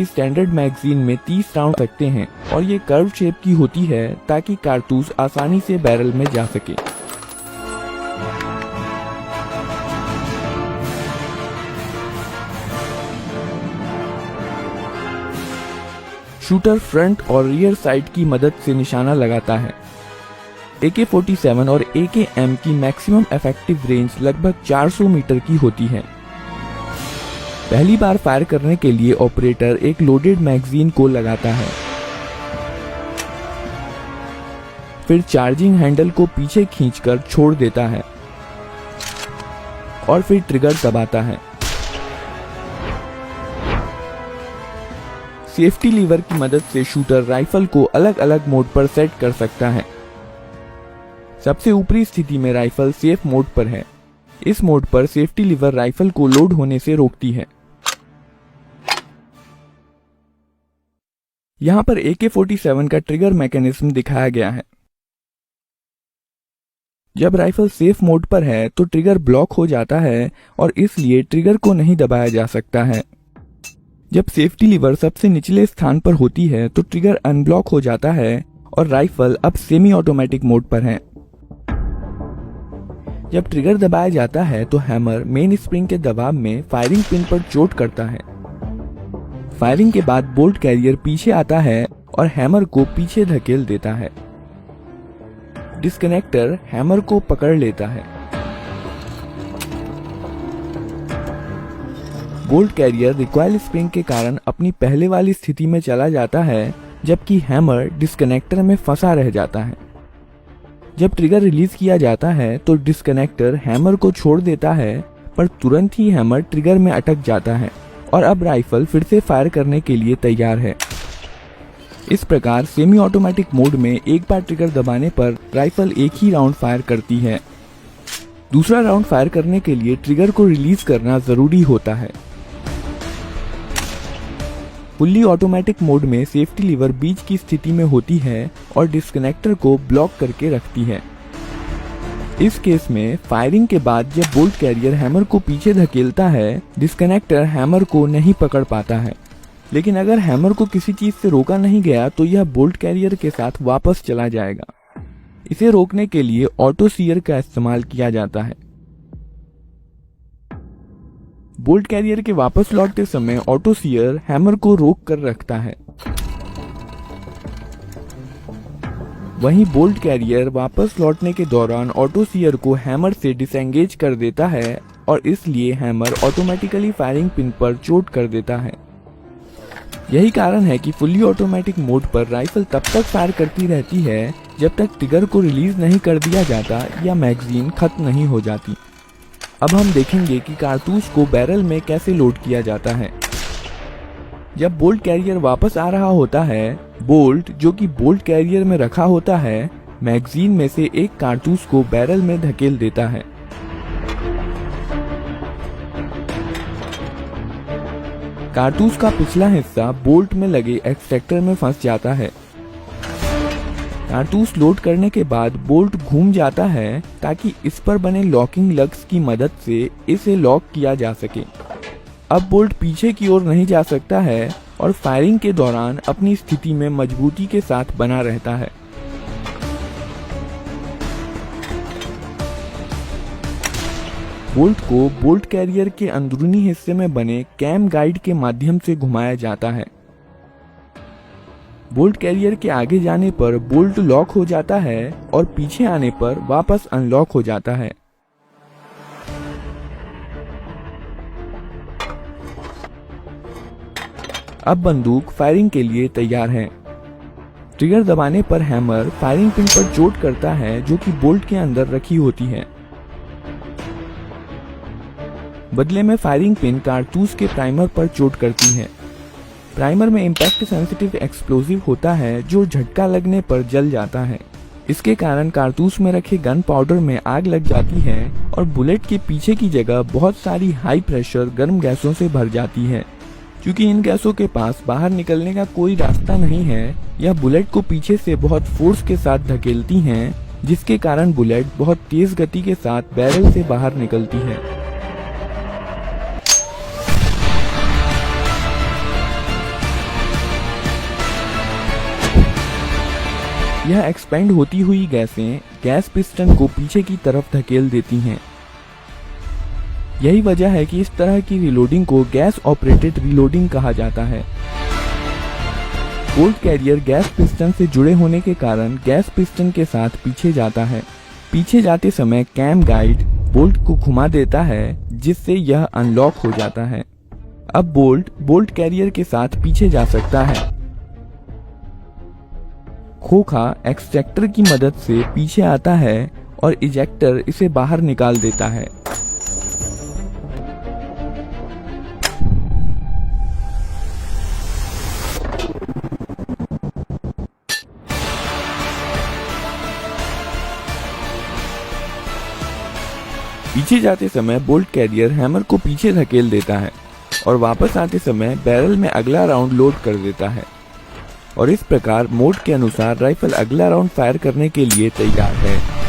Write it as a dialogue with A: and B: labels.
A: की standard magazine में 30 round सकते हैं और ये कर्व शेप की होती है ताकि कारतूस आसानी से बैरल में जा सके। शूटर फ्रंट और रियर साइड की मदद से निशाना लगाता है। AK-47 और AKM की मैक्सिमम इफेक्टिव रेंज लगभग 400 मीटर की होती है। पहली बार फायर करने के लिए ऑपरेटर एक लोडेड मैगजीन को लगाता है, फिर चार्जिंग हैंडल को पीछे खींचकर छोड़ देता है और फिर ट्रिगर दबाता है। सेफ्टी लीवर की मदद से शूटर राइफल को अलग अलग मोड पर सेट कर सकता है। सबसे ऊपरी स्थिति में राइफल सेफ मोड पर है। इस मोड पर सेफ्टी लीवर राइफल को लोड होने से रोकती है। यहां पर AK-47 का ट्रिगर मैकेनिज्म दिखाया गया है। जब राइफल सेफ मोड पर है तो ट्रिगर ब्लॉक हो जाता है और इसलिए ट्रिगर को नहीं दबाया जा सकता है। जब सेफ्टी लीवर सबसे निचले स्थान पर होती है तो ट्रिगर अनब्लॉक हो जाता है और राइफल अब सेमी ऑटोमेटिक मोड पर है। जब ट्रिगर दबाया जाता है तो हैमर मेन स्प्रिंग के दबाव में फायरिंग पिन पर चोट करता है। फायरिंग के बाद बोल्ट कैरियर पीछे आता है और हैमर को पीछे धकेल देता है। डिस्कनेक्टर हैमर को पकड़ लेता है। बोल्ट कैरियर रिकॉइल स्प्रिंग के कारण अपनी पहले वाली स्थिति में चला जाता है, जबकि हैमर डिस्कनेक्टर में फंसा रह जाता है। जब ट्रिगर रिलीज किया जाता है तो डिस्कनेक्टर हैमर को छोड़ देता है, पर तुरंत ही हैमर ट्रिगर में अटक जाता है और अब राइफल फिर से फायर करने के लिए तैयार है। इस प्रकार सेमी ऑटोमेटिक मोड में एक बार ट्रिगर दबाने पर राइफल एक ही राउंड फायर करती है। दूसरा राउंड फायर करने के लिए ट्रिगर को रिलीज करना जरूरी होता है। फुल्ली ऑटोमेटिक मोड में सेफ्टी लीवर बीच की स्थिति में होती है और डिस्कनेक्टर को ब्लॉक करके रखती है। इस केस में फायरिंग के बाद जब बोल्ट कैरियर हैमर को पीछे धकेलता है, डिस्कनेक्टर हैमर को नहीं पकड़ पाता है। लेकिन अगर हैमर को किसी चीज से रोका नहीं गया तो यह बोल्ट कैरियर के साथ वापस चला जाएगा। इसे रोकने के लिए ऑटो सीयर का इस्तेमाल किया जाता है। बोल्ट कैरियर के वापस लौटते समय ऑटो सीयर हैमर को रोक कर रखता है। वहीं बोल्ट कैरियर वापस लौटने के दौरान ऑटो सीयर को हैमर से डिसएंगेज कर देता है और इसलिए हैमर ऑटोमेटिकली फायरिंग पिन पर चोट कर देता है। यही कारण है कि फुल्ली ऑटोमेटिक मोड पर राइफल तब तक फायर करती रहती है जब तक ट्रिगर को रिलीज नहीं कर दिया जाता या मैगजीन खत्म नहीं हो जाती। अब हम देखेंगे कि कारतूस को बैरल में कैसे लोड किया जाता है। जब बोल्ट कैरियर वापस आ रहा होता है, बोल्ट जो कि बोल्ट कैरियर में रखा होता है, मैगजीन में से एक कारतूस को बैरल में धकेल देता है। कारतूस का पिछला हिस्सा बोल्ट में लगे एक्सट्रैक्टर में फंस जाता है। कारतूस लोड करने के बाद बोल्ट घूम जाता है ताकि इस पर बने लॉकिंग लग्स की मदद से इसे लॉक किया जा सके। अब बोल्ट पीछे की ओर नहीं जा सकता है और फायरिंग के दौरान अपनी स्थिति में मजबूती के साथ बना रहता है। बोल्ट को बोल्ट कैरियर के अंदरूनी हिस्से में बने कैम गाइड के माध्यम से घुमाया जाता है। बोल्ट कैरियर के आगे जाने पर बोल्ट लॉक हो जाता है और पीछे आने पर वापस अनलॉक हो जाता है। अब बंदूक फायरिंग के लिए तैयार है। ट्रिगर दबाने पर हैमर फायरिंग पिन पर चोट करता है जो कि बोल्ट के अंदर रखी होती है। बदले में फायरिंग पिन कारतूस के प्राइमर पर चोट करती है। प्राइमर में इम्पैक्ट सेंसिटिव एक्सप्लोजिव होता है जो झटका लगने पर जल जाता है। इसके कारण कारतूस में रखे गन पाउडर में आग लग जाती है और बुलेट के पीछे की जगह बहुत सारी हाई प्रेशर गर्म गैसों से भर जाती है। क्योंकि इन गैसों के पास बाहर निकलने का कोई रास्ता नहीं है, यह बुलेट को पीछे से बहुत फोर्स के साथ धकेलती हैं, जिसके कारण बुलेट बहुत तेज गति के साथ बैरल से बाहर निकलती है। यह एक्सपेंड होती हुई गैसें गैस पिस्टन को पीछे की तरफ धकेल देती हैं। यही वजह है कि इस तरह की रीलोडिंग को गैस ऑपरेटेड रीलोडिंग कहा जाता है। बोल्ट कैरियर गैस पिस्टन से जुड़े होने के कारण गैस पिस्टन के साथ पीछे जाता है। पीछे जाते समय कैम गाइड बोल्ट को घुमा देता है, जिससे यह अनलॉक हो जाता है। अब बोल्ट कैरियर के साथ पीछे जा सकता है। खोखा एक्सट्रैक्टर की मदद से पीछे आता है और इजेक्टर इसे बाहर निकाल देता है। पीछे जाते समय बोल्ट कैरियर हैमर को पीछे धकेल देता है और वापस आते समय बैरल में अगला राउंड लोड कर देता है और इस प्रकार मोड के अनुसार राइफल अगला राउंड फायर करने के लिए तैयार है।